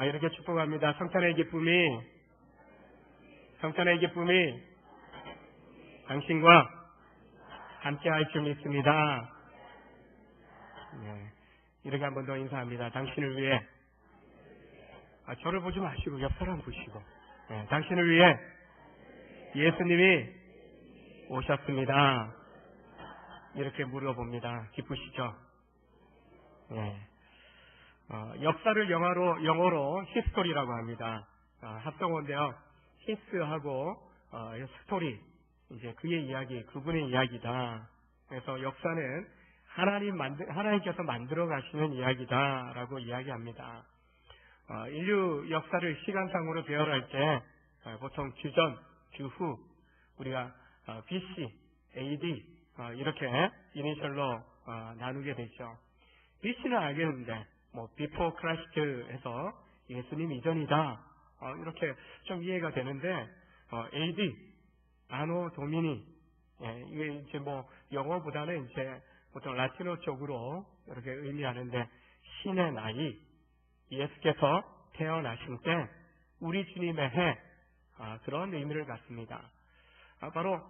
이렇게 축복합니다. 성탄의 기쁨이 당신과 함께 할 줄 믿습니다. 이렇게 한 번 더 인사합니다. 당신을 위해, 저를 보지 마시고 옆 사람 보시고, 당신을 위해 예수님이 오셨습니다. 이렇게 물어봅니다. 기쁘시죠? 역사를 영어로 히스토리라고 합니다. 합성어인데요. 히스하고 스토리, 이제 그의 이야기, 그분의 이야기다. 그래서 역사는 하나님께서 만들어 가시는 이야기다라고 이야기합니다. 인류 역사를 시간상으로 배열할 때 보통 주전, 주후, 우리가 BC, AD 이렇게 이니셜로 나누게 되죠. BC는 알겠는데 Before Christ 해서 예수님 이전이다, 이렇게 좀 이해가 되는데 AD, 아노 도미니, 이게 이제 영어보다는 이제 보통 라틴어 쪽으로 이렇게 의미하는데, 신의 나이, 예수께서 태어나신 때 우리 주님의 해, 그런 의미를 갖습니다. 바로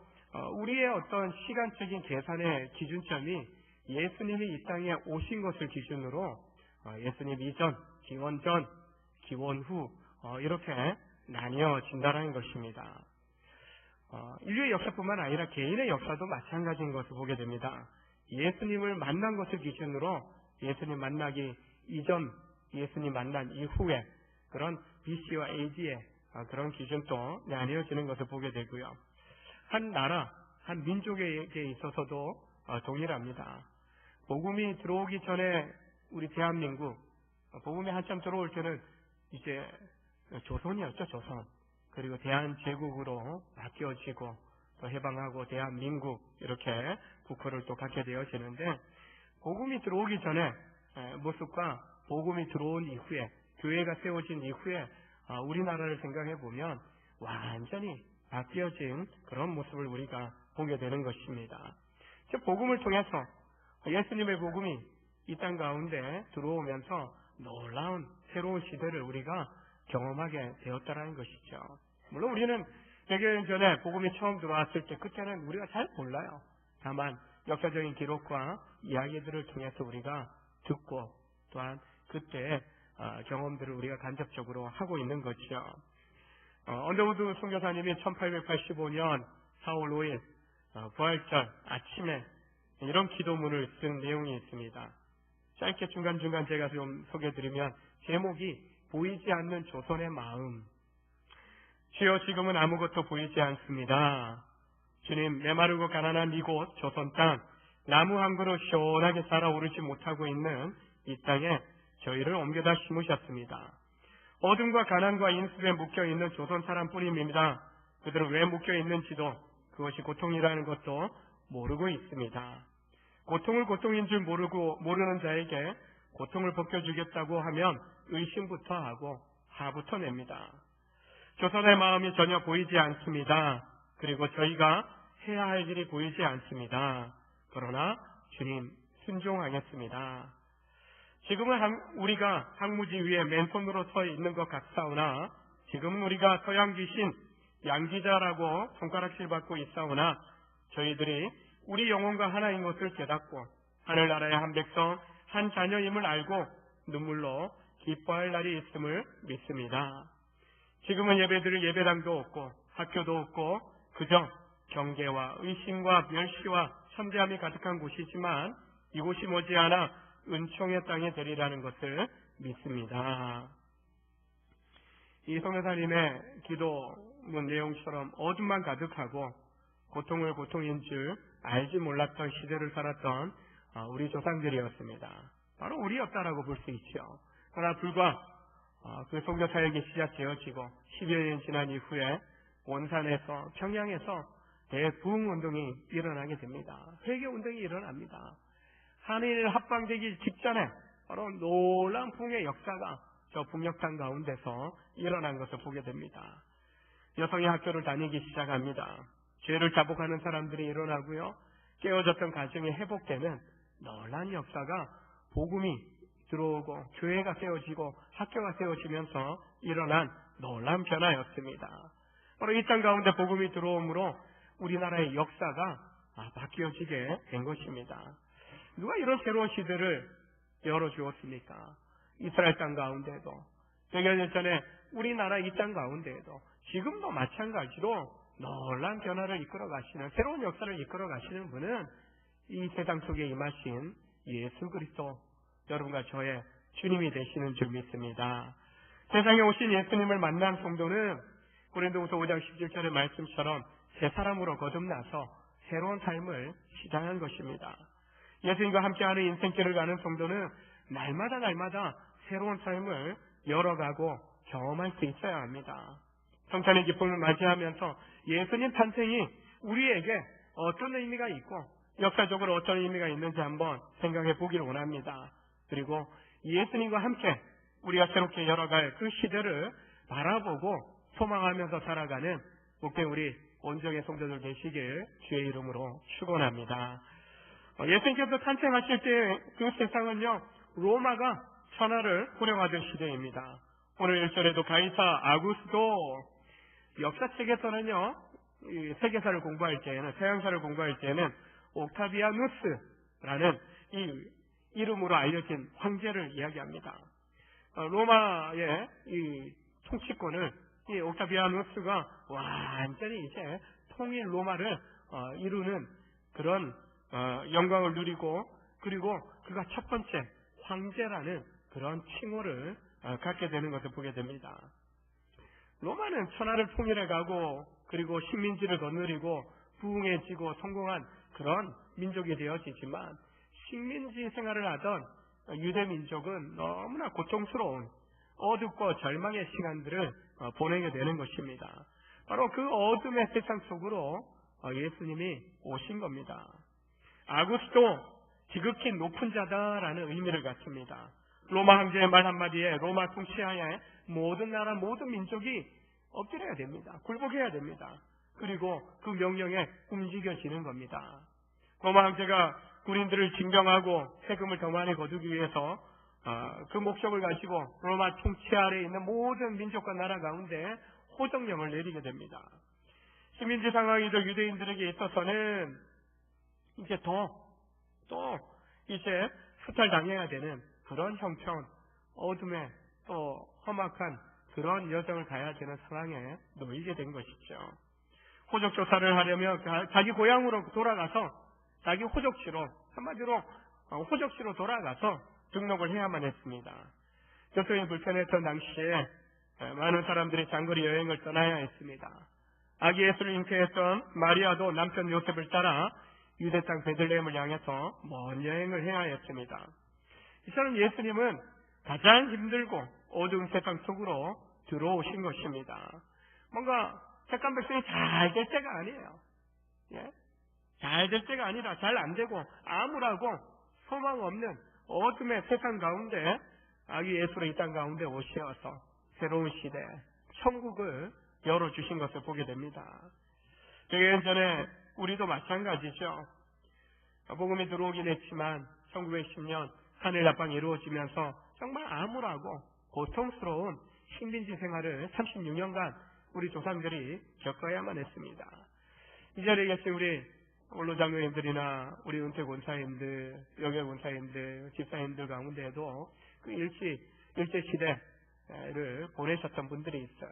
우리의 어떤 시간적인 계산의 기준점이 예수님이 이 땅에 오신 것을 기준으로 예수님 이전, 기원 전, 기원 후 이렇게 나뉘어진다는 것입니다. 인류의 역사뿐만 아니라 개인의 역사도 마찬가지인 것을 보게 됩니다. 예수님을 만난 것을 기준으로 예수님 만나기 이전, 예수님 만난 이후에 그런 BC와 AD의 그런 기준도 나뉘어지는 것을 보게 되고요. 한 나라, 한 민족에게 있어서도 동일합니다. 복음이 들어오기 전에 우리 대한민국, 복음이 한참 들어올 때는 이제 조선이었죠, 조선. 그리고 대한제국으로 바뀌어지고 또 해방하고 대한민국, 이렇게 국호를 또 갖게 되어지는데, 복음이 들어오기 전에 모습과 복음이 들어온 이후에, 교회가 세워진 이후에 우리나라를 생각해 보면 완전히 바뀌어진 그런 모습을 우리가 보게 되는 것입니다. 즉, 복음을 통해서 예수님의 복음이 이 땅 가운데 들어오면서 놀라운 새로운 시대를 우리가 경험하게 되었다는 것이죠. 물론 우리는 100여 년 전에 복음이 처음 들어왔을 때 그때는 우리가 잘 몰라요. 다만 역사적인 기록과 이야기들을 통해서 우리가 듣고 또한 그때의 경험들을 우리가 간접적으로 하고 있는 것이죠. 언더우드 선교사님이 1885년 4월 5일 부활절 아침에 이런 기도문을 쓴 내용이 있습니다. 짧게 중간중간 제가 좀 소개해드리면, 제목이 보이지 않는 조선의 마음. 주여, 지금은 아무것도 보이지 않습니다. 주님, 메마르고 가난한 이곳 조선 땅, 나무 한 그루 시원하게 살아오르지 못하고 있는 이 땅에 저희를 옮겨다 심으셨습니다. 어둠과 가난과 인습에 묶여있는 조선 사람뿐입니다. 그들은 왜 묶여있는지도, 그것이 고통이라는 것도 모르고 있습니다. 고통을 고통인 줄 모르는 자에게 고통을 벗겨주겠다고 하면 의심부터 하고 화부터 냅니다. 조선의 마음이 전혀 보이지 않습니다. 그리고 저희가 해야 할 일이 보이지 않습니다. 그러나 주님, 순종하겠습니다. 지금은 우리가 항무지 위에 맨손으로 서 있는 것 같사오나, 지금은 우리가 서양 귀신, 양기자라고 손가락질 받고 있사오나, 저희들이 우리 영혼과 하나인 것을 깨닫고 하늘나라의 한 백성, 한 자녀임을 알고 눈물로 기뻐할 날이 있음을 믿습니다. 지금은 예배드릴 예배당도 없고 학교도 없고 그저 경계와 의심과 멸시와 천대함이 가득한 곳이지만, 이곳이 머지않아 은총의 땅이 되리라는 것을 믿습니다. 이 선교사님의 기도문 내용처럼 어둠만 가득하고 고통을 고통인 줄 알지 몰랐던 시대를 살았던 우리 조상들이었습니다. 바로 우리였다라고 볼 수 있죠. 그러나 불과 그 선교사역이 시작되어지고 10여 년 지난 이후에 원산에서, 평양에서 대부흥운동이 일어나게 됩니다. 회개운동이 일어납니다. 한일 합방되기 직전에 바로 놀라운 부흥의 역사가 저 북녘땅 가운데서 일어난 것을 보게 됩니다. 여성이 학교를 다니기 시작합니다. 죄를 자복하는 사람들이 일어나고요, 깨어졌던 가정이 회복되는 놀라운 역사가 복음이 들어오고 교회가 세워지고 학교가 세워지면서 일어난 놀라운 변화였습니다. 바로 이 땅 가운데 복음이 들어옴으로 우리나라의 역사가 바뀌어지게 된 것입니다. 누가 이런 새로운 시대를 열어주었습니까? 이스라엘 땅 가운데도 100여 년 전에 우리나라 이 땅 가운데에도 지금도 마찬가지로 놀라운 변화를 이끌어 가시는 새로운 역사를 이끌어 가시는 분은 이 세상 속에 임하신 예수 그리스도 여러분과 저의 주님이 되시는 줄 믿습니다. 세상에 오신 예수님을 만난 성도는 고린도후서 5장 17절의 말씀처럼 새 사람으로 거듭나서 새로운 삶을 시작한 것입니다. 예수님과 함께하는 인생길을 가는 성도는 날마다 새로운 삶을 열어가고 경험할 수 있어야 합니다. 성탄의 기쁨을 맞이하면서 예수님 탄생이 우리에게 어떤 의미가 있고 역사적으로 어떤 의미가 있는지 한번 생각해 보기를 원합니다. 그리고 예수님과 함께 우리가 새롭게 열어갈 그 시대를 바라보고 소망하면서 살아가는 복된 우리 온정의 성도들 되시길 주의 이름으로 축원합니다. 예수님께서 탄생하실 때 그 세상은요 로마가 천하를 호령하던 시대입니다. 오늘 1절에도 가이사 아구스도 역사책에서는요 세계사를 공부할 때에는 서양사를 공부할 때에는 옥타비아누스라는 이 이름으로 알려진 황제를 이야기합니다. 로마의 이 통치권을 이 옥타비아누스가 완전히 이제 통일 로마를 이루는 그런 영광을 누리고 그리고 그가 첫 번째 황제라는 그런 칭호를 갖게 되는 것을 보게 됩니다. 로마는 천하를 통일해가고 그리고 식민지를 거느리고 부흥해지고 성공한 그런 민족이 되어지지만 식민지 생활을 하던 유대 민족은 너무나 고통스러운 어둡고 절망의 시간들을 보내게 되는 것입니다. 바로 그 어둠의 세상 속으로 예수님이 오신 겁니다. 아구스도 지극히 높은 자다라는 의미를 갖습니다. 로마 황제의 말 한마디에 로마 통치하에 모든 나라 모든 민족이 엎드려야 됩니다. 굴복해야 됩니다. 그리고 그 명령에 움직여지는 겁니다. 로마 황제가 군인들을 징병하고 세금을 더 많이 거두기 위해서 그 목적을 가지고 로마 통치 아래에 있는 모든 민족과 나라 가운데 호정령을 내리게 됩니다. 식민지 상황이던 유대인들에게 있어서는 이제 또 이제 수탈당해야 되는 그런 형편, 어둠의 또 험악한 그런 여정을 가야 되는 상황에 놓이게 된 것이죠. 호적 조사를 하려면 자기 고향으로 돌아가서 자기 호적지로 한마디로 호적지로 돌아가서 등록을 해야만 했습니다. 교통이 불편했던 당시에 많은 사람들이 장거리 여행을 떠나야 했습니다. 아기 예수를 잉태했던 마리아도 남편 요셉을 따라 유대 땅 베들레헴을 향해서 먼 여행을 해야 했습니다. 이처럼 예수님은 가장 힘들고 어두운 세상 속으로 들어오신 것입니다. 뭔가 택한 백성이 잘 될 때가 아니에요. 잘 될 때가 아니라 잘 안 되고 암울하고 소망 없는 어둠의 세상 가운데 아기 예수로 이 땅 가운데 오셔서 새로운 시대, 천국을 열어주신 것을 보게 됩니다. 100년 전에 우리도 마찬가지죠. 복음이 들어오긴 했지만 1910년 하늘납방이 이루어지면서 정말 암울하고 고통스러운 식민지 생활을 36년간 우리 조상들이 겪어야만 했습니다. 이 자리에 계신 우리 원로장로님들이나 우리 은퇴 권사님들, 영예 권사님들, 집사님들 가운데에도 그 일제시대를 보내셨던 분들이 있어요.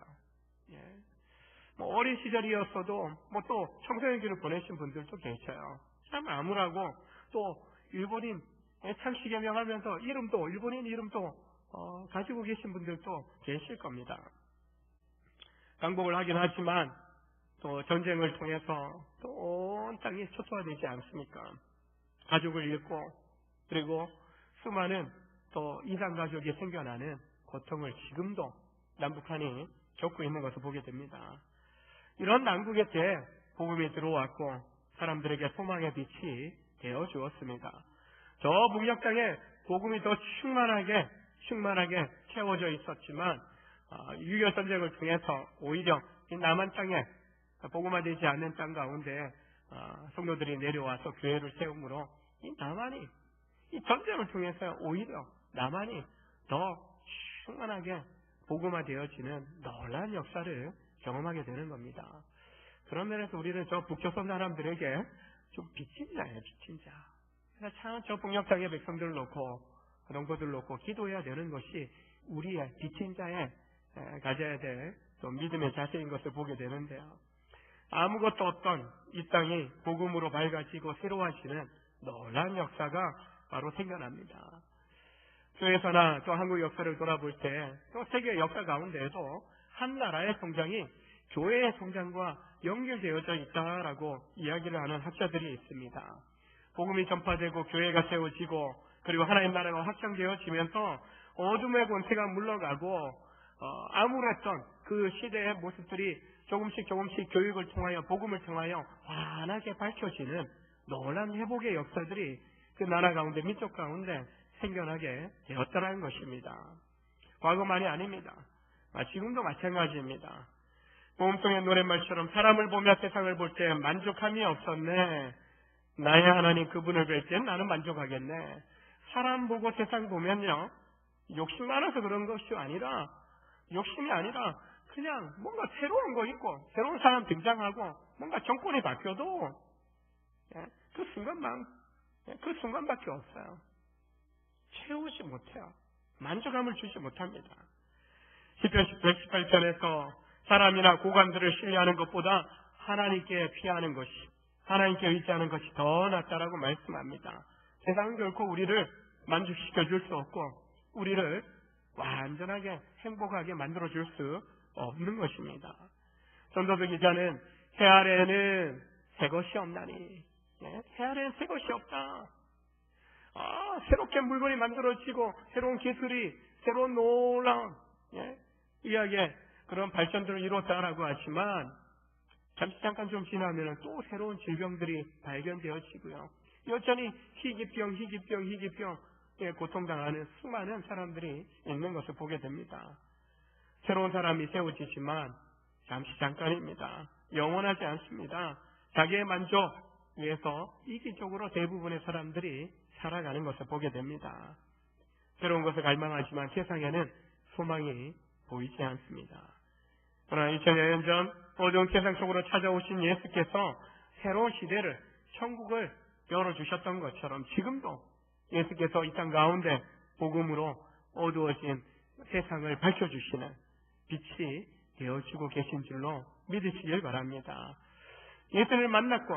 어린 시절이었어도 또 청소년기를 보내신 분들도 계셔요. 참 암울하고 또 일본인 창씨개명하면서 이름도 일본인 이름도 가지고 계신 분들도 계실 겁니다. 강복을 하긴 하지만 또 전쟁을 통해서 또 온 땅이 초토화되지 않습니까? 가족을 잃고 그리고 수많은 또 이산가족이 생겨나는 고통을 지금도 남북한이 겪고 있는 것을 보게 됩니다. 이런 난국의 때 복음이 들어왔고 사람들에게 소망의 빛이 되어 주었습니다. 저 북녘 땅에 복음이 더 충만하게 채워져 있었지만 6.25 전쟁을 통해서 오히려 이 남한 땅에 복음화되지 않는 땅 가운데 성도들이 내려와서 교회를 세우므로 이 남한이 이 전쟁을 통해서 오히려 나만이 더 충만하게 복음화되어지는 놀라운 역사를 경험하게 되는 겁니다. 그런 면에서 우리는 저 북조선 사람들에게 좀 빚진 자예요, 빚진 자. 그래서 참 저 북녘땅의 백성들을 놓고, 농부들을 놓고 기도해야 되는 것이 우리의 빚진 자에 가져야 될 좀 믿음의 자세인 것을 보게 되는데요. 아무것도 없던 이 땅이 복음으로 밝아지고 새로워지는 놀라운 역사가 바로 생겨납니다. 교회에서나 또 한국 역사를 돌아볼 때 또 세계 역사 가운데에도 한 나라의 성장이 교회의 성장과 연결되어져 있다라고 이야기를 하는 학자들이 있습니다. 복음이 전파되고 교회가 세워지고 그리고 하나님 나라가 확장되어지면서 어둠의 권세가 물러가고 암울했던 그 시대의 모습들이 조금씩 교육을 통하여 복음을 통하여 환하게 밝혀지는 놀라운 회복의 역사들이 그 나라 가운데 민족 가운데 생겨나게 되었다는 것입니다. 과거만이 아닙니다. 지금도 마찬가지입니다. 복음성의 노랫말처럼 사람을 보며 세상을 볼 때 만족함이 없었네. 나의 하나님 그분을 뵐 땐 나는 만족하겠네. 사람 보고 세상 보면요, 욕심 많아서 그런 것이 아니라, 욕심이 아니라 그냥 뭔가 새로운 거 있고 새로운 사람 등장하고 뭔가 정권이 바뀌어도 그 순간밖에 없어요. 채우지 못해요. 만족감을 주지 못합니다. 시편 118편에서 사람이나 고관들을 신뢰하는 것보다 하나님께 피하는 것이, 하나님께 의지하는 것이 더 낫다라고 말씀합니다. 세상은 결코 우리를 만족시켜 줄 수 없고 우리를 완전하게 행복하게 만들어 줄 수 없는 것입니다. 전도서 기자는 해 아래에는 새 것이 없나니, 해 아래에는 새 것이 없다. 새롭게 물건이 만들어지고 새로운 기술이, 새로운 놀라운 이야기에 그런 발전들을 이뤘다라고 하지만 잠깐 좀 지나면 또 새로운 질병들이 발견되어지고요. 여전히 희귀병 고통당하는 수많은 사람들이 있는 것을 보게 됩니다. 새로운 사람이 세워지지만 잠깐입니다. 영원하지 않습니다. 자기의 만족 위해서 이기적으로 대부분의 사람들이 살아가는 것을 보게 됩니다. 새로운 것을 갈망하지만 세상에는 소망이 보이지 않습니다. 그러나 2000년 전 어두운 세상 속으로 찾아오신 예수께서 새로운 시대를, 천국을 열어주셨던 것처럼 지금도 예수께서 이 땅 가운데 복음으로 어두워진 세상을 밝혀주시는 빛이 되어주고 계신 줄로 믿으시길 바랍니다. 예수를 만났고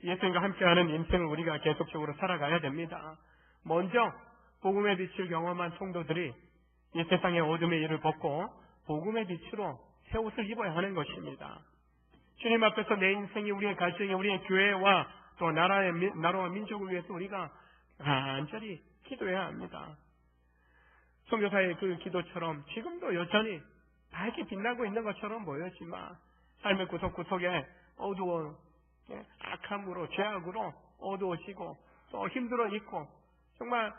예수님과 함께하는 인생을 우리가 계속적으로 살아가야 됩니다. 먼저 복음의 빛을 경험한 성도들이 이 세상의 어둠의 일을 벗고 복음의 빛으로 새 옷을 입어야 하는 것입니다. 주님 앞에서 내 인생이, 우리의 가정이, 우리의 교회와 또 나라와 민족을 위해서 우리가 간절히 기도해야 합니다. 선교사의 그 기도처럼 지금도 여전히 밝게 빛나고 있는 것처럼 보였지만 삶의 구석구석에 어두워 악함으로, 죄악으로 어두워지고 또 힘들어 있고 정말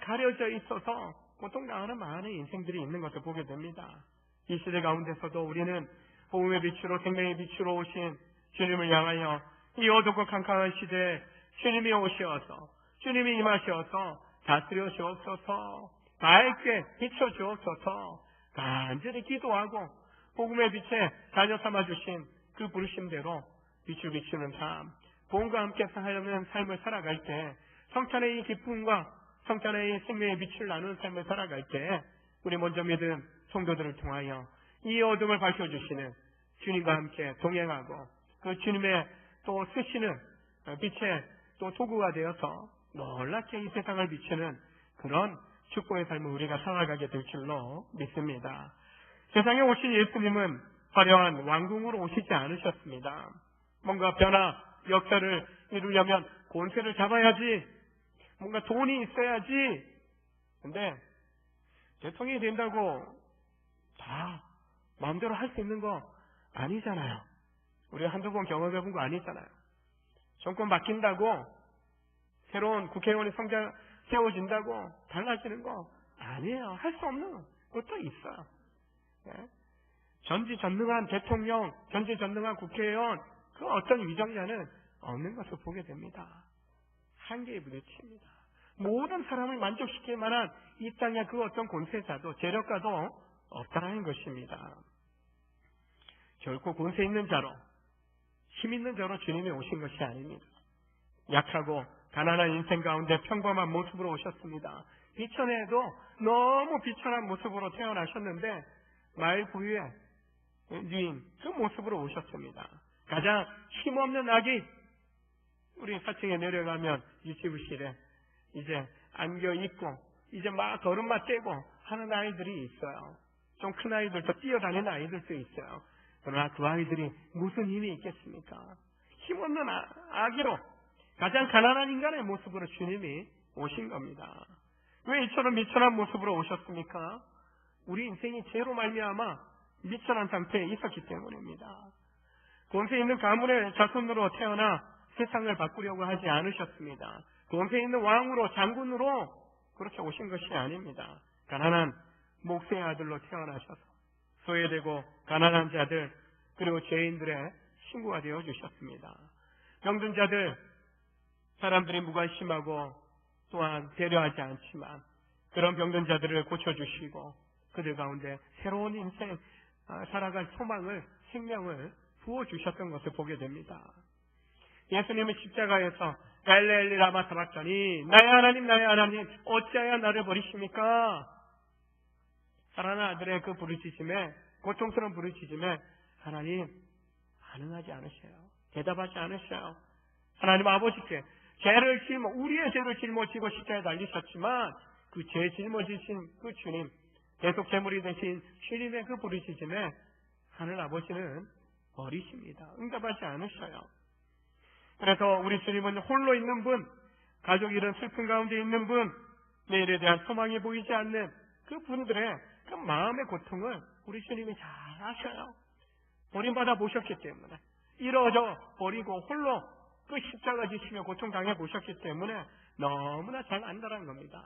가려져 있어서 고통당하는 많은 인생들이 있는 것을 보게 됩니다. 이 시대 가운데서도 우리는 복음의 빛으로, 생명의 빛으로 오신 주님을 향하여 이 어둡고 캄캄한 시대에 주님이 오셔서, 주님이 임하셔서 다스려 주옵소서, 밝게 비춰 주옵소서 간절히 기도하고 복음의 빛에 자녀 삼아주신 그 부르심대로 빛을 비추는 삶, 복음과 함께 살아가는 삶을 살아갈 때, 성찬의 이 기쁨과 성찬의 이 생명의 빛을 나누는 삶을 살아갈 때 우리 먼저 믿은 성도들을 통하여 이 어둠을 밝혀주시는 주님과 함께 동행하고 그 주님의 또 쓰시는 빛의 또 도구가 되어서 놀랍게 이 세상을 비추는 그런 축복의 삶을 우리가 살아가게 될 줄로 믿습니다. 세상에 오신 예수님은 화려한 왕궁으로 오시지 않으셨습니다. 뭔가 변화, 역사를 이루려면 권세를 잡아야지, 뭔가 돈이 있어야지. 근데 대통령이 된다고 다 마음대로 할 수 있는 거 아니잖아요. 우리 한두 번 경험해본 거 아니잖아요. 정권 바뀐다고 새로운 국회의원이 세워진다고 달라지는 거 아니에요. 할 수 없는 것도 있어요. 전지전능한 대통령, 전지전능한 국회의원, 그 어떤 위정자는 없는 것을 보게 됩니다. 한계에 부딪힙니다. 모든 사람을 만족시킬 만한 이 땅의 그 어떤 권세자도 재력가도 없다라는 것입니다. 결코 권세 있는 자로, 힘 있는 자로 주님이 오신 것이 아닙니다. 약하고 가난한 인생 가운데 평범한 모습으로 오셨습니다. 비천에도 너무 비천한 모습으로 태어나셨는데 말 부위에 누인 그 모습으로 오셨습니다. 가장 힘없는 아기, 우리 4층에 내려가면 유치부실에 이제 안겨 입고 이제 막 걸음마 떼고 하는 아이들이 있어요. 좀 큰 아이들도 뛰어다니는 아이들도 있어요. 그러나 그 아이들이 무슨 힘이 있겠습니까? 힘없는 아기로 가장 가난한 인간의 모습으로 주님이 오신 겁니다. 왜 이처럼 미천한 모습으로 오셨습니까? 우리 인생이 죄로 말미암아 미천한 상태에 있었기 때문입니다. 권세 있는 가문의 자손으로 태어나 세상을 바꾸려고 하지 않으셨습니다. 권세 있는 왕으로, 장군으로 그렇게 오신 것이 아닙니다. 가난한 목수의 아들로 태어나셔서 소외되고 가난한 자들 그리고 죄인들의 친구가 되어 주셨습니다. 병든 자들, 사람들이 무관심하고 또한 배려하지 않지만 그런 병든 자들을 고쳐주시고 그들 가운데 새로운 인생 살아갈 소망을, 생명을 부어주셨던 것을 보게 됩니다. 예수님은 십자가에서 엘리 라마 사박자니 나의 하나님 어찌하여 나를 버리십니까? 사랑하는 아들의 그 부르짖음에, 고통스러운 부르짖음에 하나님 반응하지 않으셔요. 대답하지 않으셔요. 하나님 아버지께 우리의 죄를 짊어지고 십자가에 달리셨지만 그 죄 짊어지신 그 주님, 대속 제물이 되신 주님의 그 부르짖음에 하늘 아버지는 버리십니다. 응답하지 않으셔요. 그래서 우리 주님은 홀로 있는 분, 가족 이런 슬픈 가운데 있는 분, 내일에 대한 소망이 보이지 않는 그 분들의 그 마음의 고통을 우리 주님이 잘 아셔요. 버림받아 보셨기 때문에, 이뤄져 버리고 홀로 그 십자가 지시며 고통당해 보셨기 때문에 너무나 잘 안다는 겁니다.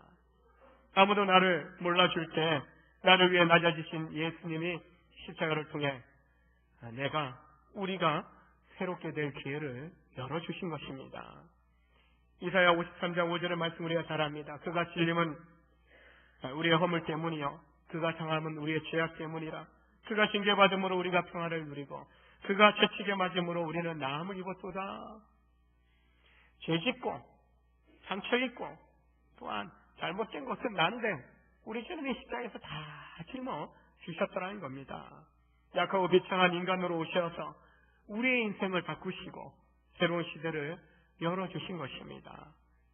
아무도 나를 몰라줄 때 나를 위해 낮아지신 예수님이 십자가를 통해 우리가 새롭게 될 기회를 열어주신 것입니다. 이사야 53장 5절의 말씀 우리가 잘 압니다. 그가 찔림은 우리의 허물 때문이요 그가 상함은 우리의 죄악 때문이라. 그가 징계받음으로 우리가 평화를 누리고 그가 채찍에 맞음으로 우리는 나음을 입었도다. 죄짓고 상처 입고 또한 잘못된 것은 난데 우리 주님이 십자가에서 다 짊어 주셨더라는 겁니다. 약하고 비참한 인간으로 오셔서 우리의 인생을 바꾸시고 새로운 시대를 열어주신 것입니다.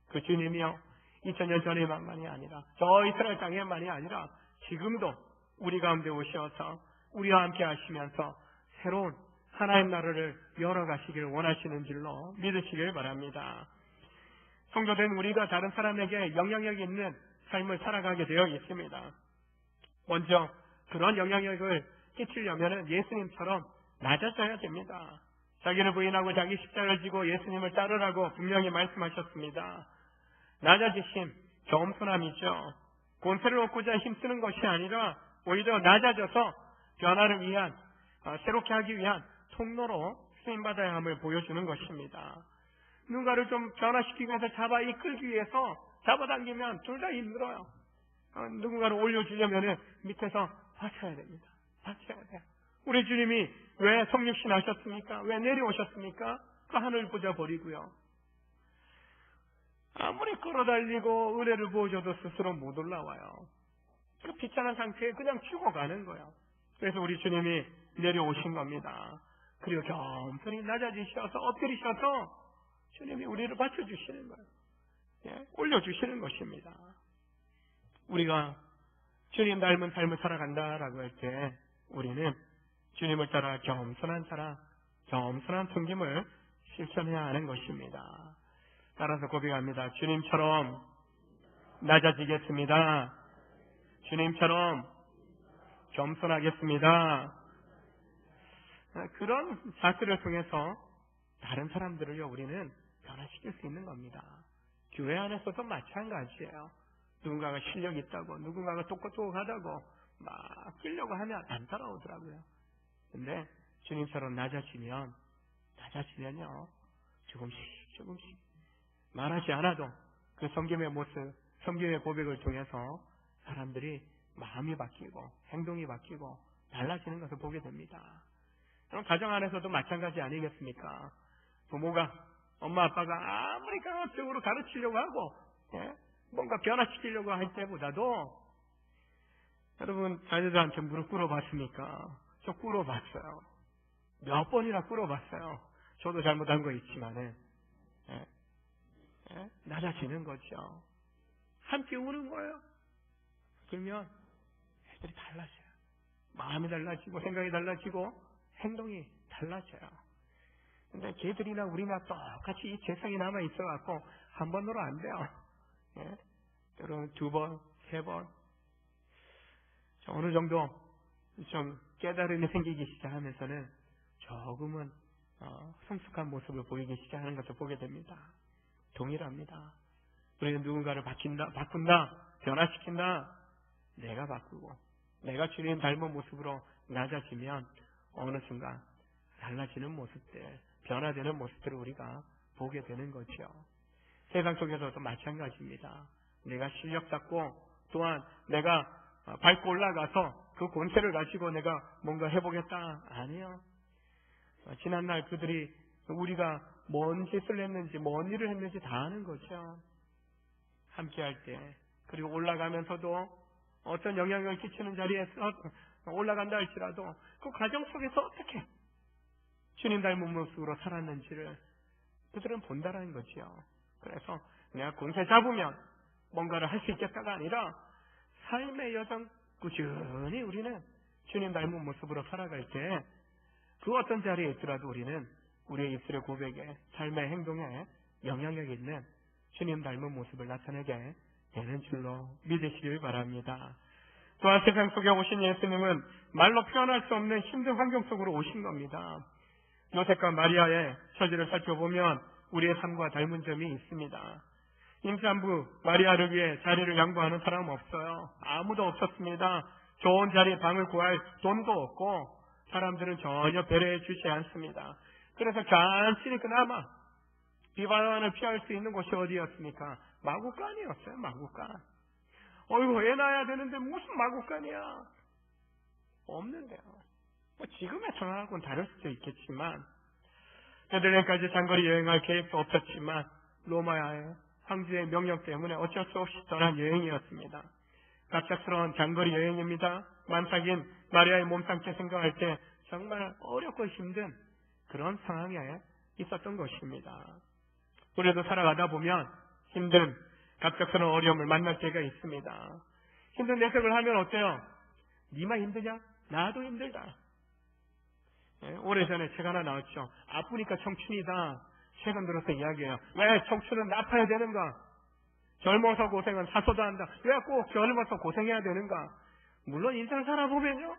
그 주님이요 2000년 전에만이 아니라 저 이스라엘 땅에만이 아니라 지금도 우리 가운데 오셔서 우리와 함께 하시면서 새로운 하나님 나라를 열어가시길 원하시는 줄로 믿으시길 바랍니다. 성도된 우리가 다른 사람에게 영향력이 있는 삶을 살아가게 되어 있습니다. 먼저 그런 영향력을 끼치려면 예수님처럼 낮아져야 됩니다. 자기를 부인하고 자기 십자가를 지고 예수님을 따르라고 분명히 말씀하셨습니다. 낮아지심, 겸손함이죠. 권세를 얻고자 힘쓰는 것이 아니라 오히려 낮아져서 변화를 위한, 새롭게 하기 위한 통로로 쓰임받아야 함을 보여주는 것입니다. 누군가를 좀 변화시키기 위해서 이끌기 위해서 잡아당기면 둘 다 힘들어요. 누군가를 올려주려면 밑에서 받쳐야 됩니다. 받쳐야 돼요. 우리 주님이 왜 성육신 하셨습니까? 왜 내려오셨습니까? 그 하늘 보자 버리고요. 아무리 끌어달리고 은혜를 부어줘도 스스로 못 올라와요. 그 비참한 상태에 그냥 죽어가는 거예요. 그래서 우리 주님이 내려오신 겁니다. 그리고 겸손히 낮아지셔서 엎드리셔서 주님이 우리를 받쳐주시는 거예요. 예? 올려주시는 것입니다. 우리가 주님 닮은 삶을 살아간다라고 할 때 우리는 주님을 따라 겸손한 사랑, 겸손한 섬김을 실천해야 하는 것입니다. 따라서 고백합니다. 주님처럼 낮아지겠습니다. 주님처럼 겸손하겠습니다. 그런 자세를 통해서 다른 사람들을요 우리는 변화시킬 수 있는 겁니다. 교회 안에서도 마찬가지예요. 누군가가 실력이 있다고 누군가가 똑똑하다고 막 끌려고 하면 안 따라오더라고요. 근데 주님처럼 낮아지면요 조금씩 말하지 않아도 그 섬김의 모습, 섬김의 고백을 통해서 사람들이 마음이 바뀌고 행동이 바뀌고 달라지는 것을 보게 됩니다. 그럼 가정 안에서도 마찬가지 아니겠습니까? 부모가, 엄마 아빠가 아무리 강압적으로 가르치려고 하고 뭔가 변화시키려고 할 때보다도 여러분 자녀들한테 무릎 꿇어봤습니까? 저 꿇어봤어요. 몇 번이나 꿇어봤어요. 저도 잘못한 거 있지만은 낮아지는 거죠. 함께 우는 거예요. 그러면 애들이 달라져요. 마음이 달라지고 생각이 달라지고 행동이 달라져요. 근데 걔들이나 우리나 똑같이 이 재성이 남아 있어갖고 한 번으로 안 돼요. 여러분 2번, 3번 어느 정도 좀 깨달음이 생기기 시작하면서는 조금은 성숙한 모습을 보이기 시작하는 것을 보게 됩니다. 동일합니다. 우리는 누군가를 바꾼다, 변화시킨다. 내가 바꾸고 내가 주님 닮은 모습으로 낮아지면 어느 순간 달라지는 모습들, 변화되는 모습들을 우리가 보게 되는 거죠. 세상 속에서도 마찬가지입니다. 내가 실력 쌓고 또한 내가 밟고 올라가서 그 권세를 가지고 내가 뭔가 해보겠다. 아니요. 지난날 그들이 우리가 뭔 짓을 했는지 뭔 일을 했는지 다 아는 거죠. 함께 할 때 그리고 올라가면서도 어떤 영향을 끼치는 자리에 올라간다 할지라도 그 과정 속에서 어떻게 주님 닮은 모습으로 살았는지를 그들은 본다라는 거지요. 그래서 내가 권세 잡으면 뭔가를 할 수 있겠다가 아니라 삶의 여정 꾸준히 우리는 주님 닮은 모습으로 살아갈 때 그 어떤 자리에 있더라도 우리는 우리의 입술의 고백에 삶의 행동에 영향력 있는 주님 닮은 모습을 나타내게 되는 줄로 믿으시길 바랍니다. 또한 세상 속에 오신 예수님은 말로 표현할 수 없는 힘든 환경 속으로 오신 겁니다. 요셉과 마리아의 처지를 살펴보면 우리의 삶과 닮은 점이 있습니다. 임산부 마리아를 위해 자리를 양보하는 사람은 없어요. 아무도 없었습니다. 좋은 자리에 방을 구할 돈도 없고 사람들은 전혀 배려해 주지 않습니다. 그래서 간신히 그나마 비방을 피할 수 있는 곳이 어디였습니까? 마구간이었어요. 마구간. 어이구 애 낳아야 되는데 무슨 마구간이야. 없는데요. 뭐 지금의 상황하고는 다를 수도 있겠지만 베들레헴까지 장거리 여행할 계획도 없었지만 로마의 황제의 명령 때문에 어쩔 수 없이 떠난 여행이었습니다. 갑작스러운 장거리 여행입니다. 만삭인 마리아의 몸상태 생각할 때 정말 어렵고 힘든 그런 상황에 있었던 것입니다. 우리도 살아가다 보면 힘든 갑작스러운 어려움을 만날 때가 있습니다. 힘든 내색을 하면 어때요? 니만 힘드냐? 나도 힘들다. 오래전에 책 하나 나왔죠. 아프니까 청춘이다. 최근 들어서 이야기해요. 왜 청춘은 아파야 되는가? 젊어서 고생은 사소도 한다. 왜 꼭 젊어서 고생해야 되는가? 물론 인생 살아보면요.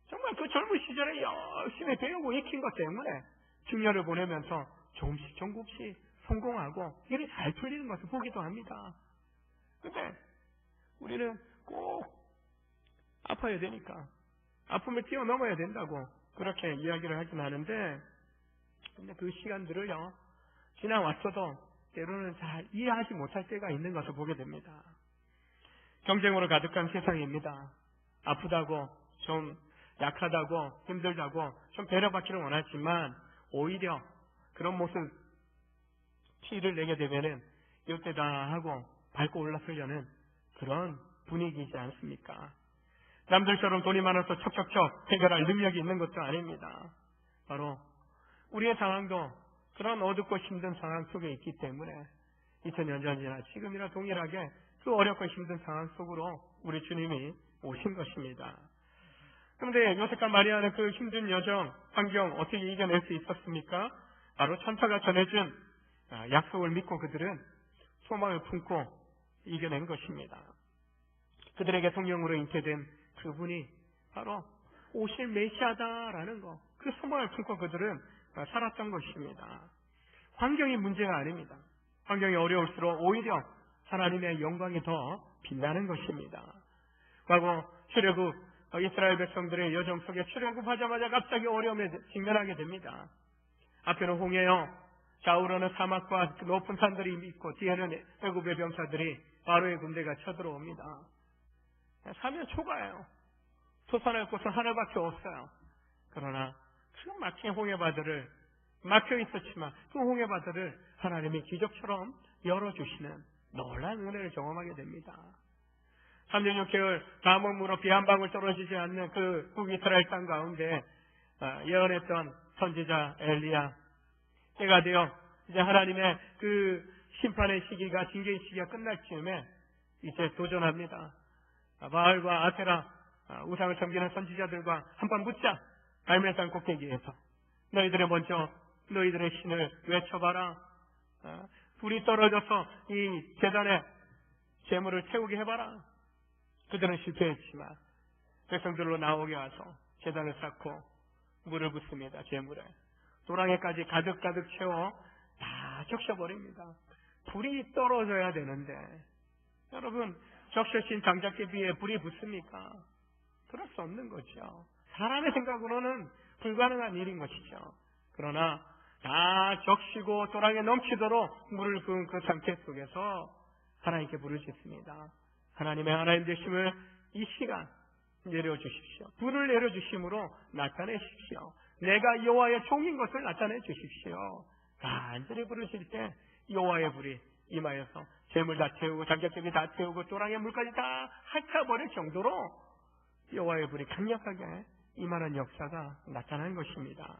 정말 그 젊은 시절에 열심히 배우고 익힌 것 때문에 중년을 보내면서 조금씩 성공하고 일이 잘 풀리는 것을 보기도 합니다. 근데 우리는 꼭 아파야 되니까 아픔을 뛰어넘어야 된다고 그렇게 이야기를 하긴 하는데 근데 그 시간들을요 지나왔어도 때로는 잘 이해하지 못할 때가 있는 것을 보게 됩니다. 경쟁으로 가득한 세상입니다. 아프다고 좀 약하다고 힘들다고 좀 배려받기를 원하지만 오히려 그런 모습 티를 내게 되면은 이때다 하고 밟고 올라서려는 그런 분위기이지 않습니까? 남들처럼 돈이 많아서 척척척 해결할 능력이 있는 것도 아닙니다. 바로 우리의 상황도 그런 어둡고 힘든 상황 속에 있기 때문에 2000년 전이나 지금이나 동일하게 그 어렵고 힘든 상황 속으로 우리 주님이 오신 것입니다. 그런데 요셉과 마리아는 그 힘든 여정, 환경 어떻게 이겨낼 수 있었습니까? 바로 천사가 전해준 약속을 믿고 그들은 소망을 품고 이겨낸 것입니다. 그들에게 성령으로 잉태된 그분이 바로 오실 메시아다라는 거, 그 소망을 품고 그들은 살았던 것입니다. 환경이 문제가 아닙니다. 환경이 어려울수록 오히려 하나님의 영광이 더 빛나는 것입니다. 과거 출애굽 이스라엘 백성들의 여정 속에 출애굽하자마자 갑자기 어려움에 직면하게 됩니다. 앞에는 홍해요. 좌우로는 사막과 높은 산들이 있고 뒤에는 애굽의 병사들이 바로의 군대가 쳐들어옵니다. 사면 초가예요. 솟아날 곳은 하늘밖에 없어요. 그러나 그 막힌 홍해바다를 막혀 있었지만 그 홍해바다를 하나님이 기적처럼 열어주시는 놀라운 은혜를 경험하게 됩니다. 3년 6개월 담음으로 비 한 방울 떨어지지 않는 그 북이스라엘 땅 가운데 예언했던 선지자 엘리야, 때가 되어 이제 하나님의 그 심판의 시기가, 징계의 시기가 끝날 즈음에 이제 도전합니다. 바알과 아세라 우상을 섬기는 선지자들과 한번 붙자. 갈멜산 꼭대기에서 너희들의 먼저 너희들의 신을 외쳐봐라. 불이 떨어져서 이 제단에 재물을 태우게 해봐라. 그들은 실패했지만 백성들로 나오게 와서 제단을 쌓고 물을 붓습니다. 재물에 도랑에까지 가득가득 채워 다 적셔버립니다. 불이 떨어져야 되는데 여러분, 적셔진 장작개비에 불이 붙습니까? 그럴 수 없는 거죠. 사람의 생각으로는 불가능한 일인 것이죠. 그러나 다 적시고 도랑에 넘치도록 물을 부은 그 상태 속에서 하나님께 부르짖습니다. 하나님 되심을 이 시간 내려주십시오. 불을 내려주심으로 나타내십시오. 내가 여호와의 종인 것을 나타내 주십시오. 간절히 부르실 때 여호와의 불이 임하여서 재물 다 태우고 장작개비 다 태우고 도랑의 물까지 다 핥아버릴 정도로 여호와의 불이 강력하게 임하는 역사가 나타난 것입니다.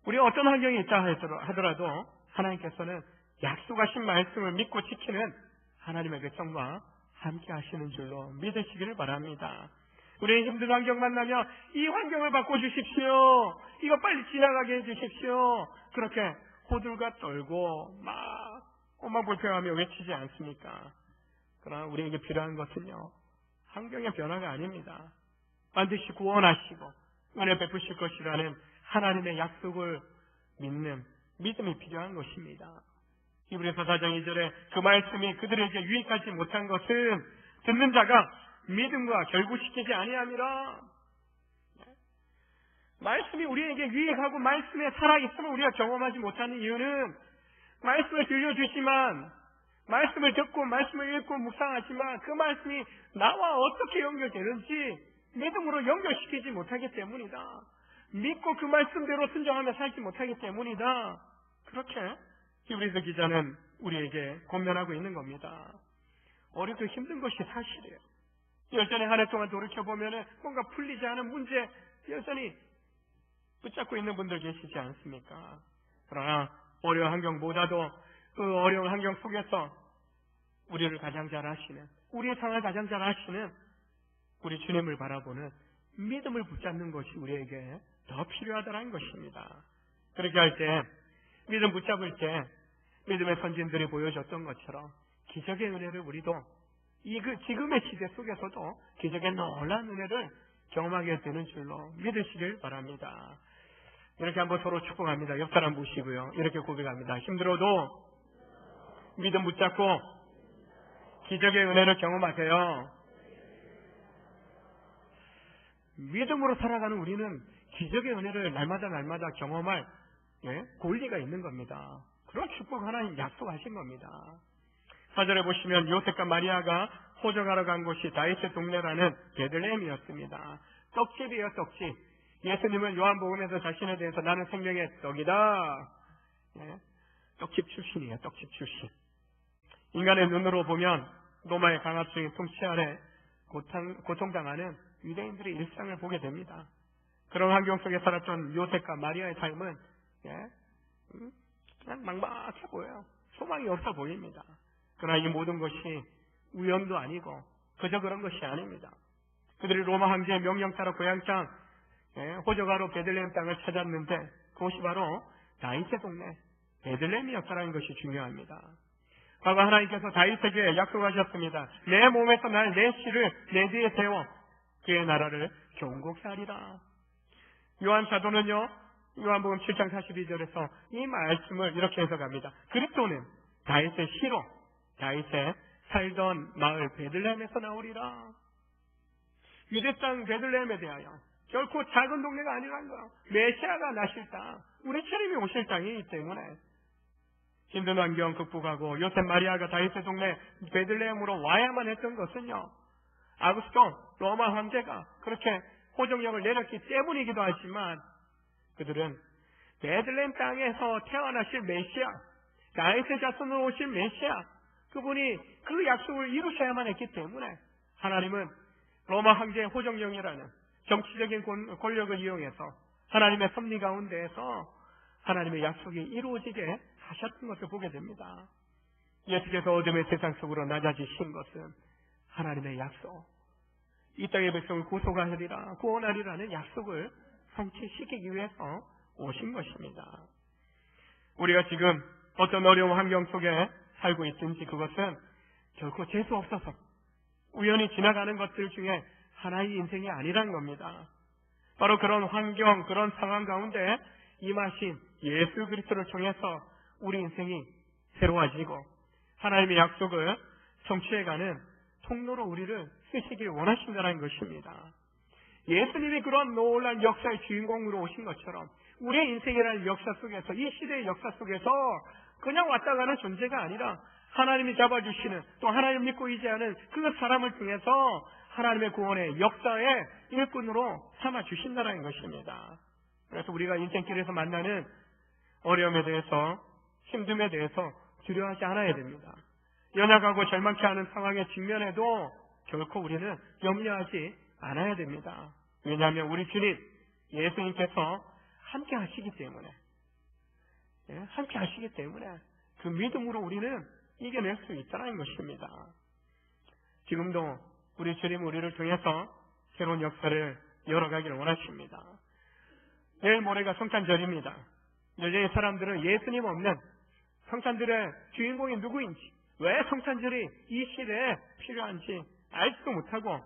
우리 어떤 환경이 있다 하더라도 하나님께서는 약속하신 말씀을 믿고 지키는 하나님의 백성과 함께 하시는 줄로 믿으시기를 바랍니다. 우리의 힘든 환경 만나면 이 환경을 바꿔주십시오. 이거 빨리 지나가게 해주십시오. 그렇게 호들갑 떨고 막 엄마불평하며 외치지 않습니까? 그러나 우리에게 필요한 것은요, 환경의 변화가 아닙니다. 반드시 구원하시고 은혜 베푸실 것이라는 하나님의 약속을 믿는 믿음이 필요한 것입니다. 히브리서 4장 2절에 그 말씀이 그들에게 유익하지 못한 것은 듣는 자가 믿음과 결부시키지 아니함이라. 말씀이 우리에게 유익하고 말씀에 살아있음을 우리가 경험하지 못하는 이유는 말씀을 들려주지만, 말씀을 듣고 말씀을 읽고 묵상하지만 그 말씀이 나와 어떻게 연결되는지 믿음으로 연결시키지 못하기 때문이다. 믿고 그 말씀대로 순종하며 살지 못하기 때문이다. 그렇게 히브리서 기자는 우리에게 권면하고 있는 겁니다. 어렵고 힘든 것이 사실이에요. 여전히 한 해 동안 돌이켜보면 뭔가 풀리지 않은 문제 여전히 붙잡고 있는 분들 계시지 않습니까? 그러나 어려운 환경보다도 그 어려운 환경 속에서 우리를 가장 잘 아시는, 우리의 상황을 가장 잘 아시는 우리 주님을 바라보는 믿음을 붙잡는 것이 우리에게 더 필요하다는 것입니다. 그렇게 할 때, 믿음 붙잡을 때 믿음의 선진들이 보여줬던 것처럼 기적의 은혜를 우리도 지금의 시대 속에서도 기적의 놀라운 은혜를 경험하게 되는 줄로 믿으시길 바랍니다. 이렇게 한번 서로 축복합니다. 옆 사람 보시고요. 이렇게 고백합니다. 힘들어도 믿음 붙잡고 기적의 은혜를 경험하세요. 믿음으로 살아가는 우리는 기적의 은혜를 날마다 경험할 권리가 있는 겁니다. 그런 축복 하나님 약속하신 겁니다. 4절에 보시면 요셉과 마리아가 호적하러 간 곳이 다윗의 동네라는 베들레헴이었습니다. 떡집이에요, 떡집. 예수님은 요한복음에서 자신에 대해서 나는 생명의 떡이다. 떡집 출신이에요, 떡집 출신. 인간의 눈으로 보면 로마의 강압적인 통치 아래 고통당하는 유대인들의 일상을 보게 됩니다. 그런 환경 속에 살았던 요셉과 마리아의 삶은 그냥 막막해 보여요. 소망이 없어 보입니다. 그러나 이 모든 것이 우연도 아니고 그저 그런 것이 아닙니다. 그들이 로마 황제의 명령 따라 고향 땅 호적하러 베들레헴 땅을 찾았는데 그것이 바로 다윗의 동네 베들레헴이었다는 것이 중요합니다. 과거 하나님께서 다윗에게 약속하셨습니다. 내 몸에서 날 내 씨를 내 뒤에 세워 그의 나라를 경고케 하리라. 요한 사도는요, 요한복음 7장 42절에서 이 말씀을 이렇게 해석합니다. 그리스도는 다윗의 씨로 다윗의 살던 마을 베들레헴에서 나오리라. 유대 땅 베들레헴에 대하여 결코 작은 동네가 아니라는 거예요. 메시아가 나실 땅, 우리 주님이 오실 땅이기 때문에 힘든 환경 극복하고 요셉 마리아가 다윗의 동네 베들레헴으로 와야만 했던 것은요, 아구스토 로마 황제가 그렇게 호정령을 내렸기 때문이기도 하지만 그들은 베들레헴 땅에서 태어나실 메시아, 다윗의 자손으로 오실 메시아, 그분이 그 약속을 이루셔야만 했기 때문에 하나님은 로마 황제의 호정령이라는 정치적인 권력을 이용해서 하나님의 섭리 가운데에서 하나님의 약속이 이루어지게 하셨던 것을 보게 됩니다. 예수께서 어둠의 세상 속으로 낮아지신 것은 하나님의 약속, 이 땅의 백성을 구속하리라, 구원하리라는 약속을 성취시키기 위해서 오신 것입니다. 우리가 지금 어떤 어려운 환경 속에 살고 있든지 그것은 결코 재수 없어서 우연히 지나가는 것들 중에 하나의 인생이 아니란 겁니다. 바로 그런 환경, 그런 상황 가운데 임하신 예수 그리스도를 통해서 우리 인생이 새로워지고 하나님의 약속을 성취해가는 통로로 우리를 쓰시길 원하신다는 것입니다. 예수님이 그런 놀라운 역사의 주인공으로 오신 것처럼 우리의 인생이라는 역사 속에서, 이 시대의 역사 속에서 그냥 왔다 가는 존재가 아니라 하나님이 잡아주시는, 또 하나님 믿고 의지하는 그 사람을 통해서 하나님의 구원의 역사의 일꾼으로 삼아주신다는 것입니다. 그래서 우리가 인생길에서 만나는 어려움에 대해서, 힘듦에 대해서 두려워하지 않아야 됩니다. 연약하고 절망케 하는 상황에 직면해도 결코 우리는 염려하지 않아야 됩니다. 왜냐하면 우리 주님 예수님께서 함께 하시기 때문에, 함께 하시기 때문에 그 믿음으로 우리는 이겨낼 수 있다는 것입니다. 지금도 우리 주님 우리를 통해서 새로운 역사를 열어가기를 원하십니다. 내일 모레가 성탄절입니다. 여전히 사람들은 예수님 없는 성탄절의 주인공이 누구인지, 왜 성탄절이 이 시대에 필요한지 알지도 못하고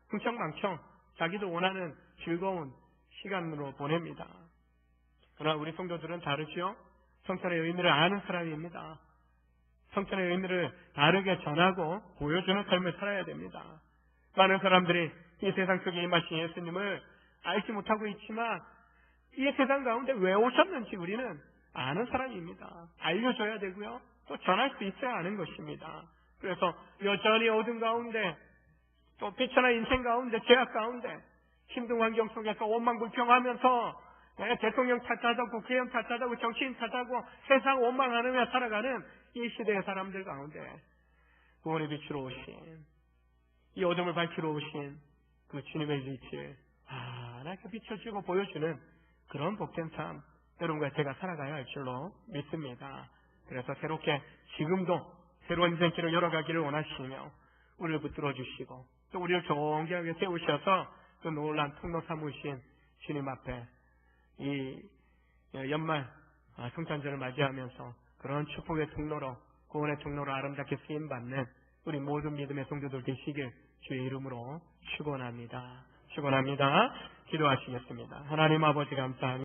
흥청망청 자기도 원하는 즐거운 시간으로 보냅니다. 그러나 우리 성도들은 다르죠. 성탄의 의미를 아는 사람입니다. 성탄의 의미를 다르게 전하고 보여주는 삶을 살아야 됩니다. 많은 사람들이 이 세상 속에 임하신 예수님을 알지 못하고 있지만 이 세상 가운데 왜 오셨는지 우리는 아는 사람입니다. 알려줘야 되고요, 또 전할 수 있어야 하는 것입니다. 그래서 여전히 어둠 가운데, 또 비천한 인생 가운데, 죄악 가운데, 힘든 환경 속에서 원망불평하면서 대통령 탓하고 국회의원 탓하고 정치인 탓하고 세상 원망하며 살아가는 이 시대의 사람들 가운데 구원의 빛으로 오신, 이 어둠을 밝히러 오신 그 주님의 빛을 환하게 비춰주고 보여주는 그런 복된 삶, 여러분과 제가 살아가야 할 줄로 믿습니다. 그래서 새롭게 지금도 새로운 인생길을 열어가기를 원하시며 우리를 붙들어 주시고 또 우리를 존귀하게 세우셔서 그 놀라운 통로 삼으신 주님 앞에 이 연말 성탄절을 맞이하면서 그런 축복의 통로로, 구원의 통로로 아름답게 쓰임받는 우리 모든 믿음의 성도들 되시길 주의 이름으로 축원합니다. 축원합니다. 기도하시겠습니다. 하나님 아버지 감사합니다.